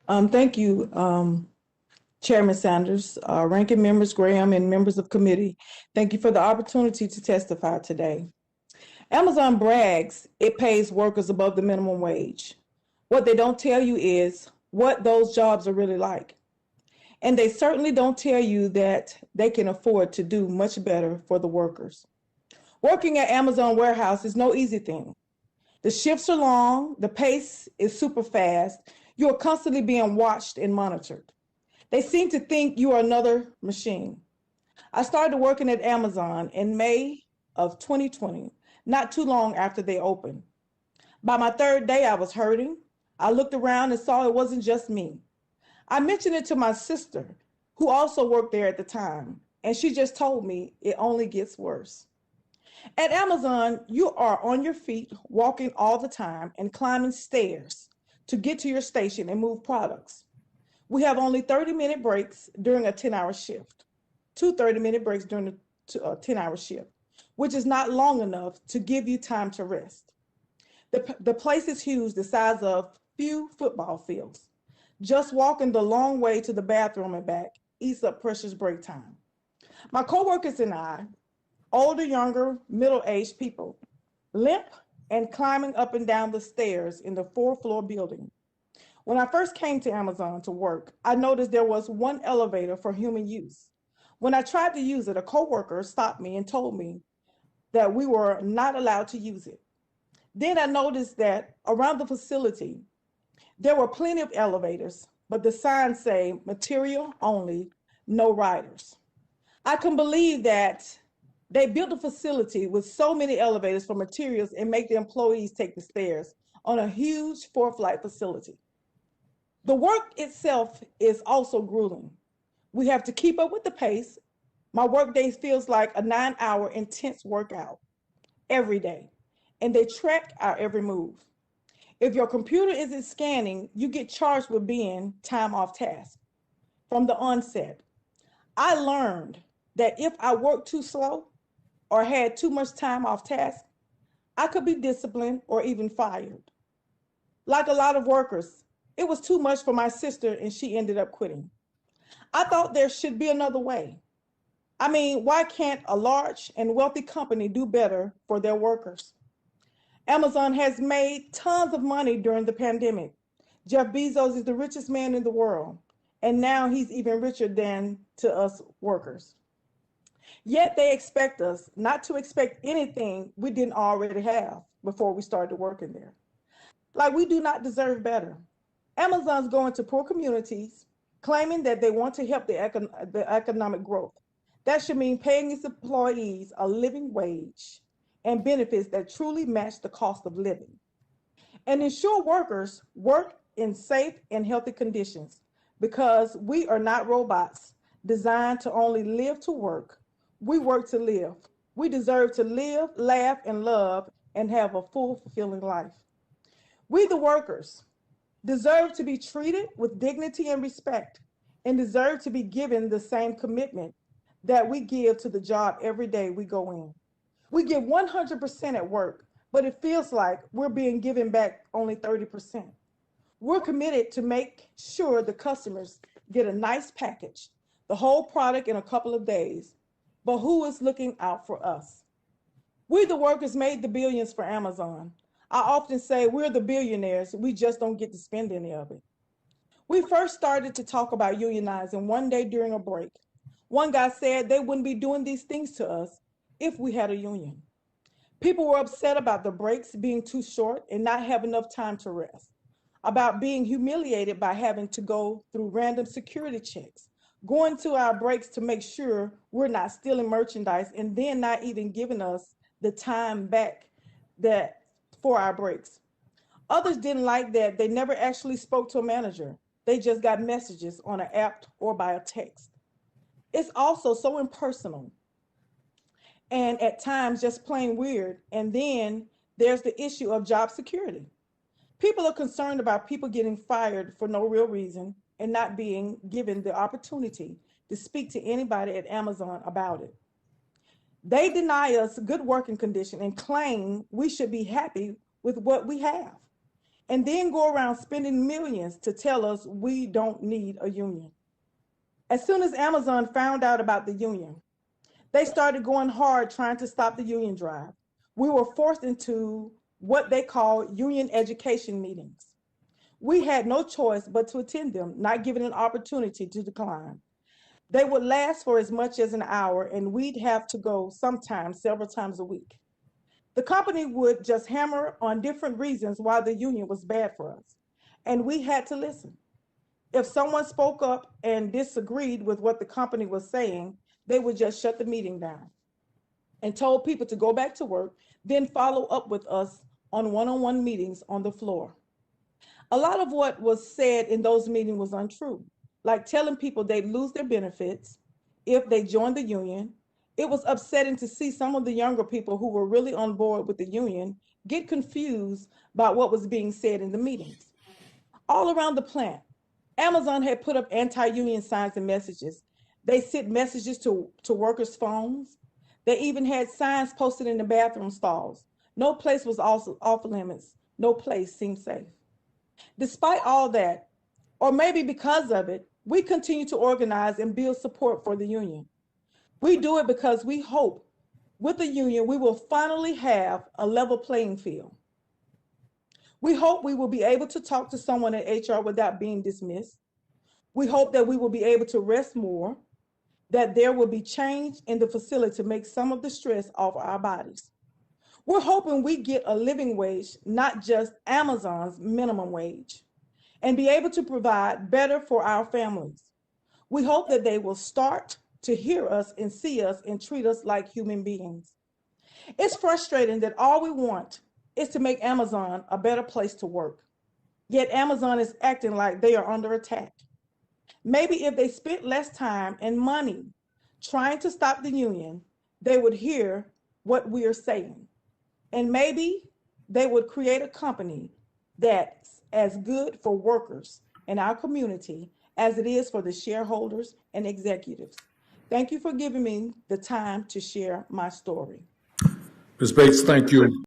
Thank you, Chairman Sanders, ranking members Graham, and members of committee. Thank you for the opportunity to testify today. Amazon brags it pays workers above the minimum wage. What they don't tell you is what those jobs are really like. And they certainly don't tell you that they can afford to do much better for the workers. Working at Amazon warehouse is no easy thing. The shifts are long, the pace is super fast, you are constantly being watched and monitored. They seem to think you are another machine. I started working at Amazon in May of 2020, not too long after they opened. By my third day, I was hurting. I looked around and saw it wasn't just me. I mentioned it to my sister, who also worked there at the time, and she just told me it only gets worse. At Amazon, you are on your feet, walking all the time and climbing stairs to get to your station and move products. We have only 30-minute breaks during a 10-hour shift, two 30-minute breaks during a 10-hour shift, which is not long enough to give you time to rest. The place is huge, the size of few football fields. Just walking the long way to the bathroom and back eats up precious break time. My coworkers and I, older, younger, middle-aged people, limp and climbing up and down the stairs in the four-floor building. When I first came to Amazon to work, I noticed there was one elevator for human use. When I tried to use it, a coworker stopped me and told me that we were not allowed to use it. Then I noticed that around the facility, there were plenty of elevators, but the signs say material only, no riders. I can believe that they built a facility with so many elevators for materials and make the employees take the stairs on a huge four-flight facility. The work itself is also grueling. We have to keep up with the pace. My workday feels like a 9-hour intense workout every day, and they track our every move. If your computer isn't scanning, you get charged with being time off task. From the onset, I learned that if I worked too slow or had too much time off task, I could be disciplined or even fired. Like a lot of workers, it was too much for my sister and she ended up quitting. I thought there should be another way. I mean, why can't a large and wealthy company do better for their workers? Amazon has made tons of money during the pandemic. Jeff Bezos is the richest man in the world, and now he's even richer than to us workers. Yet they expect us not to expect anything we didn't already have before we started working there. Like we do not deserve better. Amazon's going to poor communities, claiming that they want to help the economic growth. That should mean paying its employees a living wage and benefits that truly match the cost of living. And ensure workers work in safe and healthy conditions because we are not robots designed to only live to work. We work to live. We deserve to live, laugh, and love and have a full, fulfilling life. We, the workers, deserve to be treated with dignity and respect and deserve to be given the same commitment that we give to the job every day we go in. We give 100% at work, but it feels like we're being given back only 30%. We're committed to make sure the customers get a nice package, the whole product in a couple of days, but who is looking out for us? We, the workers, made the billions for Amazon. I often say we're the billionaires, we just don't get to spend any of it. We first started to talk about unionizing one day during a break. One guy said they wouldn't be doing these things to us if we had a union. People were upset about the breaks being too short and not have enough time to rest, about being humiliated by having to go through random security checks, going to our breaks to make sure we're not stealing merchandise and then not even giving us the time back that for our breaks. Others didn't like that they never actually spoke to a manager. They just got messages on an app or by a text. It's also so impersonal and at times just plain weird. And then there's the issue of job security. People are concerned about people getting fired for no real reason and not being given the opportunity to speak to anybody at Amazon about it. They deny us good working condition and claim we should be happy with what we have. and then go around spending millions to tell us we don't need a union. As soon as Amazon found out about the union, they started going hard trying to stop the union drive. We were forced into what they call union education meetings. We had no choice but to attend them, not given an opportunity to decline. They would last for as much as an hour, and we'd have to go sometimes several times a week. The company would just hammer on different reasons why the union was bad for us, and we had to listen. If someone spoke up and disagreed with what the company was saying, they would just shut the meeting down and told people to go back to work, then follow up with us on one-on-one meetings on the floor. A lot of what was said in those meetings was untrue, like telling people they'd lose their benefits if they joined the union. It was upsetting to see some of the younger people who were really on board with the union get confused by what was being said in the meetings. All around the plant, Amazon had put up anti-union signs and messages. They sent messages to workers' phones. They even had signs posted in the bathroom stalls. No place was also off limits. No place seemed safe. Despite all that, or maybe because of it, we continue to organize and build support for the union. We do it because we hope with the union we will finally have a level playing field. We hope we will be able to talk to someone at HR without being dismissed. We hope that we will be able to rest more, that there will be change in the facility to make some of the stress off our bodies. We're hoping we get a living wage, not just Amazon's minimum wage, and be able to provide better for our families. We hope that they will start to hear us and see us and treat us like human beings. It's frustrating that all we want is to make Amazon a better place to work. Yet Amazon is acting like they are under attack. Maybe if they spent less time and money trying to stop the union, they would hear what we are saying. And maybe they would create a company that's as good for workers in our community as it is for the shareholders and executives. Thank you for giving me the time to share my story. Ms. Bates, thank you.